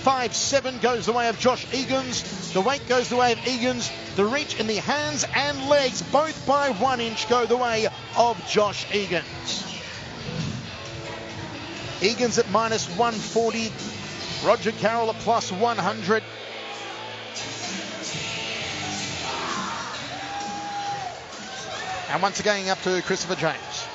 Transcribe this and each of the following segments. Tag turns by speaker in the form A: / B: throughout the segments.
A: 5'7" goes the way of Josh Eagans. The weight goes the way of Eagans. The reach in the hands and legs, both by 1 inch, go the way of Josh Eagans. Eagans at minus 140. Roger Carroll at plus 100. And once again up to Christopher James.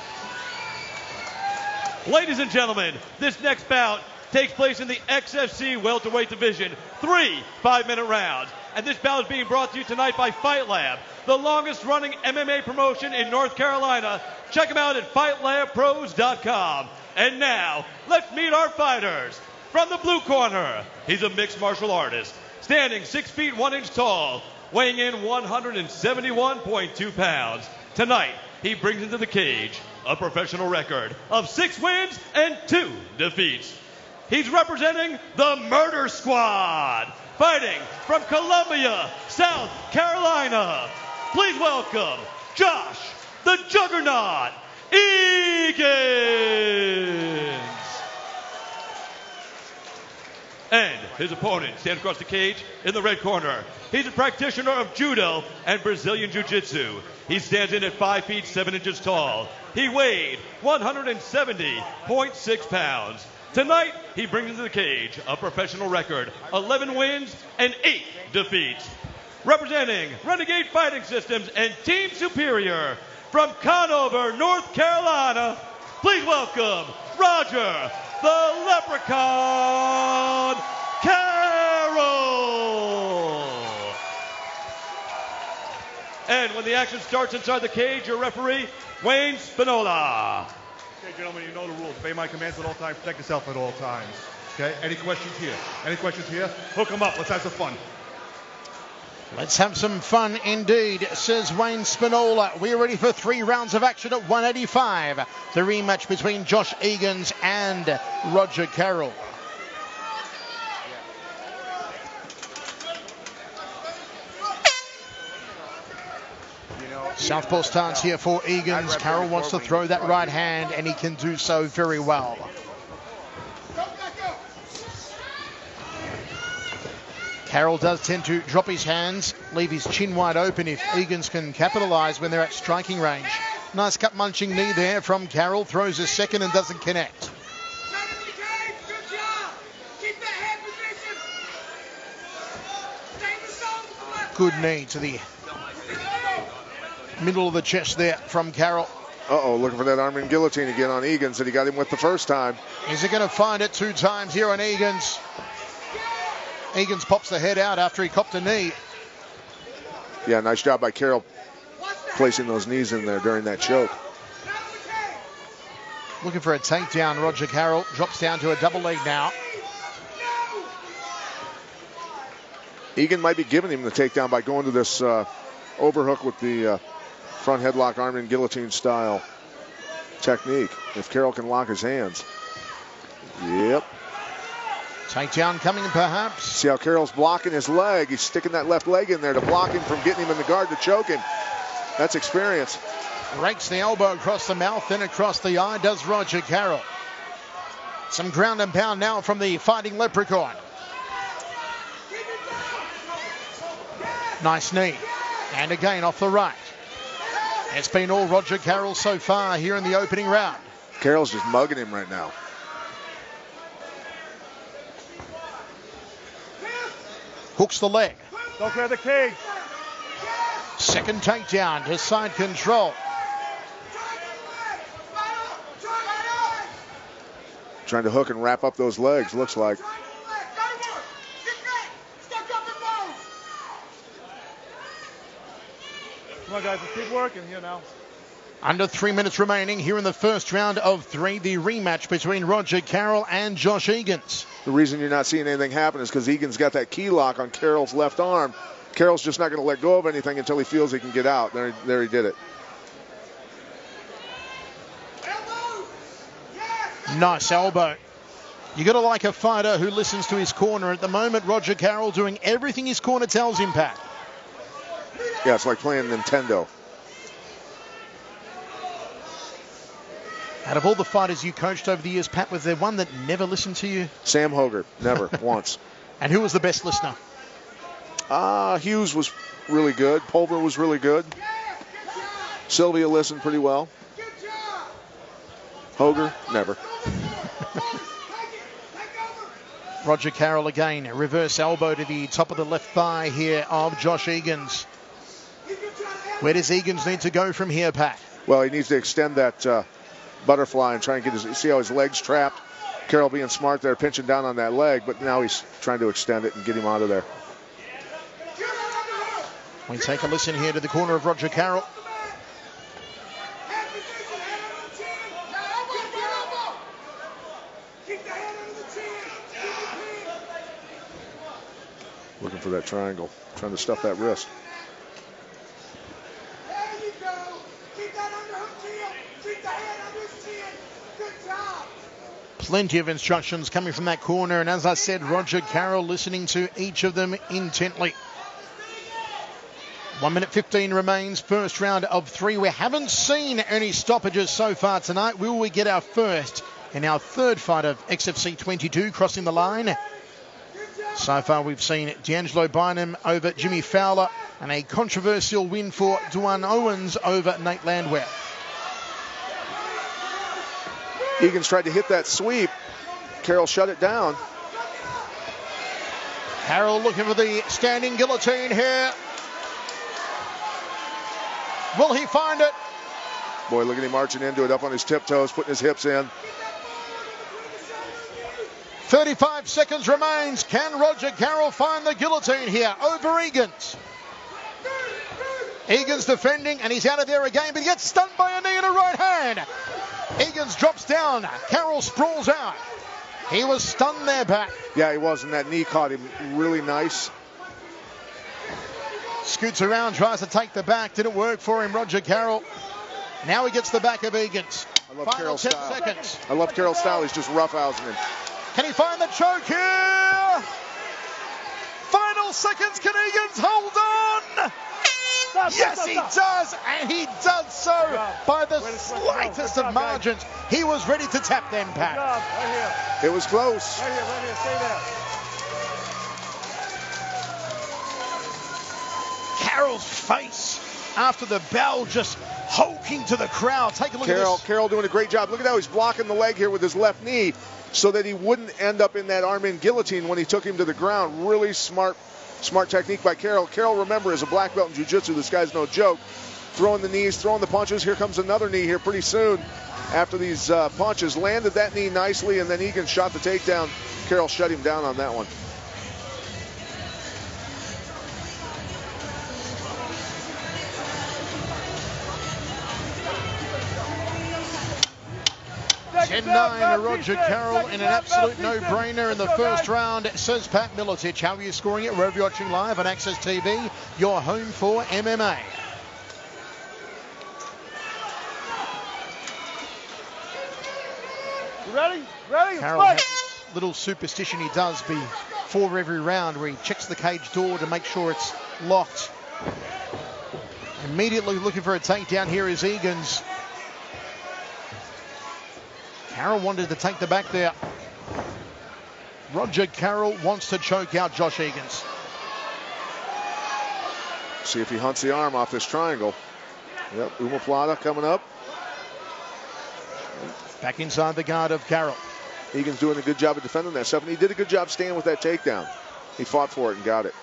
B: Ladies and gentlemen, this next bout takes place in the XFC welterweight division. 3 5-minute rounds. And this bout is being brought to you tonight by Fight Lab, the longest running MMA promotion in North Carolina. Check them out at fightlabpros.com. And now, let's meet our fighters. From the blue corner, he's a mixed martial artist, standing 6 feet 1 inch tall, weighing in 171.2 pounds. Tonight, he brings into the cage a professional record of 6 wins and 2 defeats. He's representing the Murder Squad, fighting from Columbia, South Carolina. Please welcome Josh the Juggernaut Eagans. And his opponent stands across the cage in the red corner. He's a practitioner of judo and Brazilian jiu-jitsu. He stands in at 5 feet 7 inches tall. He weighed 170.6 pounds. Tonight, he brings into the cage a professional record, 11 wins and 8 defeats. Representing Renegade Fighting Systems and Team Superior from Conover, North Carolina, please welcome Roger the Leprechaun Carroll. And when the action starts inside the cage, your referee, Wayne Spinola.
C: Okay, gentlemen, you know the rules. Obey my commands at all times. Protect yourself at all times. Okay? Any questions here? Any questions here? Hook them up. Let's have some fun.
A: Let's have some fun indeed, says Wayne Spinola. We're ready for 3 rounds of action at 185. The rematch between Josh Eagans and Roger Carroll. Southpaw stance here for Eagans. Carroll wants to throw that right hand, and he can do so very well. Carroll does tend to drop his hands, leave his chin wide open if Eagans can capitalize when they're at striking range. Nice gut munching knee there from Carroll, throws a second and doesn't connect. Good knee to the middle of the chest there from Carroll.
D: Uh-oh, looking for that arm and guillotine again on Eagans that he got him with the first time.
A: Is he going to find it 2 times here on Eagans? Eagans pops the head out after he copped a knee.
D: Yeah, nice job by Carroll placing those knees in there during that choke.
A: Looking for a takedown. Roger Carroll drops down to a double leg now.
D: Egan might be giving him the takedown by going to this overhook with the front headlock arm and guillotine style technique. If Carroll can lock his hands. Yep.
A: Takedown coming perhaps.
D: See how Carroll's blocking his leg. He's sticking that left leg in there to block him from getting him in the guard to choke him. That's experience.
A: Rakes the elbow across the mouth, then across the eye does Roger Carroll. Some ground and pound now from the Fighting Leprechaun. Nice knee. And again off the right. It's been all Roger Carroll so far here in the opening round.
D: Carroll's just mugging him right now.
A: Hooks the leg.
C: Don't clear the cage.
A: Second takedown to side control.
D: Trying to hook and wrap up those legs, looks like.
C: Come on, guys, let's keep working here now.
A: Under 3 minutes remaining here in the first round of 3, the rematch between Roger Carroll and Josh Eagans.
D: The reason you're not seeing anything happen is because Egan's got that key lock on Carroll's left arm. Carroll's just not going to let go of anything until he feels he can get out. There he did it.
A: Nice elbow. You got to like a fighter who listens to his corner. At the moment, Roger Carroll doing everything his corner tells him, Pat.
D: Yeah, it's like playing Nintendo.
A: Out of all the fighters you coached over the years, Pat, was there one that never listened to you?
D: Sam Hoger, never, once.
A: And who was the best listener?
D: Hughes was really good. Pulver was really good. Sylvia listened pretty well. Hoger, never.
A: Roger Carroll again, reverse elbow to the top of the left thigh here of Josh Eagans. Where does Eagans need to go from here, Pat?
D: Well, he needs to extend that butterfly and try and get his, see how his leg's trapped. Carroll being smart there, pinching down on that leg, but now he's trying to extend it and get him out of there.
A: We take a listen here to the corner of Roger Carroll.
D: Looking for that triangle, trying to stuff that wrist.
E: There you go. Keep that underhook heel. Keep the head under his chin. Good job.
A: Plenty of instructions coming from that corner, and as I said, Roger Carroll listening to each of them intently. 1 minute 15 remains, first round of 3. We haven't seen any stoppages so far tonight. Will we get our first in our third fight of XFC 22 crossing the line? So far we've seen D'Angelo Bynum over Jimmy Fowler and a controversial win for Duane Owens over Nate Landwehr.
D: Eagans tried to hit that sweep. Carroll shut it down.
A: Carroll looking for the standing guillotine here. Will he find it?
D: Boy, look at him marching into it, up on his tiptoes, putting his hips in.
A: 35 seconds remains. Can Roger Carroll find the guillotine here over Eagans? Eagans defending, and he's out of there again, but he gets stunned by a knee and a right hand. Eagans drops down. Carroll sprawls out. He was stunned there, Pat.
D: Yeah, he was, and that knee caught him really nice.
A: Scoots around, tries to take the back. Didn't work for him, Roger Carroll. Now he gets the back of Eagans.
D: I love
A: Final
D: Carroll's
A: 10
D: style.
A: seconds.
D: I love Carroll's style. He's just roughhousing him.
A: Can he find the choke here? Final seconds. Can Eagans hold on? Yes, he does, and he does so by the slightest of margins. He was ready to tap them, Pat.
D: It was close.
E: Right here, stay there.
A: Carroll's face after the bell just hulking to the crowd. Take a look at this.
D: Carroll doing a great job. Look at how he's blocking the leg here with his left knee so that he wouldn't end up in that arm in guillotine when he took him to the ground. Really smart technique by Carroll. Carroll, remember, is a black belt in jiu-jitsu. This guy's no joke. Throwing the knees, throwing the punches. Here comes another knee here pretty soon after these punches. Landed that knee nicely, and then Egan shot the takedown. Carroll shut him down on that one.
A: Ten 9 Roger Carroll in an absolute no-brainer in the first round, says Pat Miletich. How are you scoring it? Wherever you're watching live on AXS TV, your home for MMA.
E: You ready?
A: Carroll has this little superstition he does before every round where he checks the cage door to make sure it's locked. Immediately looking for a takedown here is Eagans. Carroll wanted to take the back there. Roger Carroll wants to choke out Josh Eagans.
D: See if he hunts the arm off this triangle. Yep, Umaplata coming up.
A: Back inside the guard of Carroll.
D: Egan's doing a good job of defending that stuff, and he did a good job staying with that takedown. He fought for it and got it.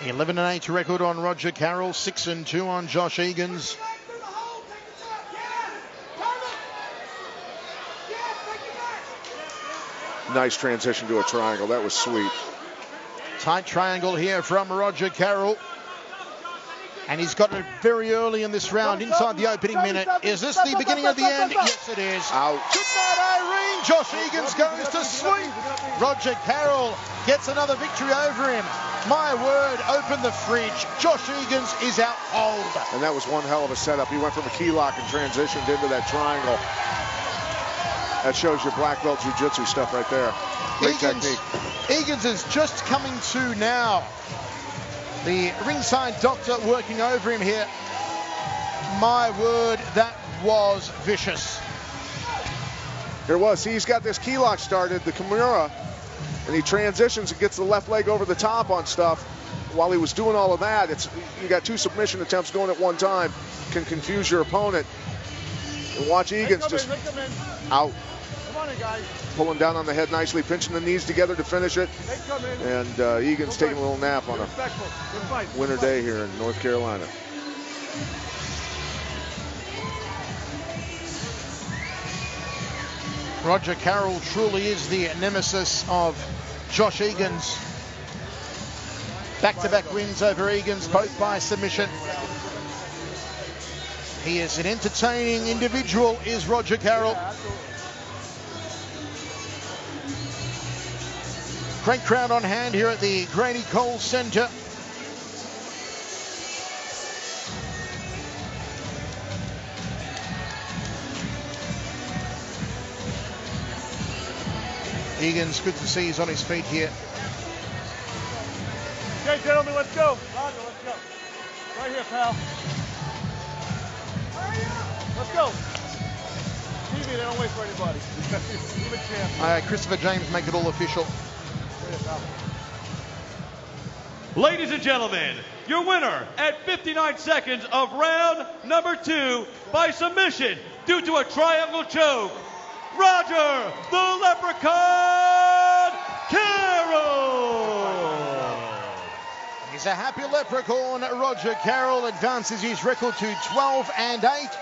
A: 11-8 record on Roger Carroll, 6-2 on Josh Eagans.
D: Nice transition to a triangle. That was sweet.
A: Tight triangle here from Roger Carroll. And he's got it very early in this round, inside the opening minute. Is this the beginning of the end? Yes, it is.
D: Out.
A: Good night, Irene. Josh Eagans goes to sleep. Roger Carroll gets another victory over him. My word, open the fridge. Josh Eagans is out cold.
D: And that was one hell of a setup. He went from a key lock and transitioned into that triangle. That shows your black belt jiu-jitsu stuff right there. Great technique.
A: Eagans is just coming to now. The ringside doctor working over him here. My word, that was vicious.
D: There was. See, he's got this key lock started, the Kimura, and he transitions and gets the left leg over the top on stuff. While he was doing all of that, you got 2 submission attempts going at one time, can confuse your opponent. And watch Eagans just out.
C: Come on in, guys.
D: Pulling down on the head nicely, pinching the knees together to finish it. And Eagans taking a little nap on a winter day here in North Carolina.
A: Roger Carroll truly is the nemesis of Josh Eagans. Back-to-back wins over Eagans, both by submission. He is an entertaining individual, is Roger Carroll. Great crowd on hand here at the Grady Cole Centre. Eagans, good to see he's on his feet here.
C: Okay, gentlemen, let's go. Roger, let's go. Right here, pal. Let's go. TV, they don't wait for anybody. Even champ.
A: Christopher James, make it all official.
B: Ladies and gentlemen, your winner at 59 seconds of round number 2 by submission due to a triangle choke, Roger the Leprechaun Carroll.
A: He's a happy leprechaun. Roger Carroll advances his record to 12-8.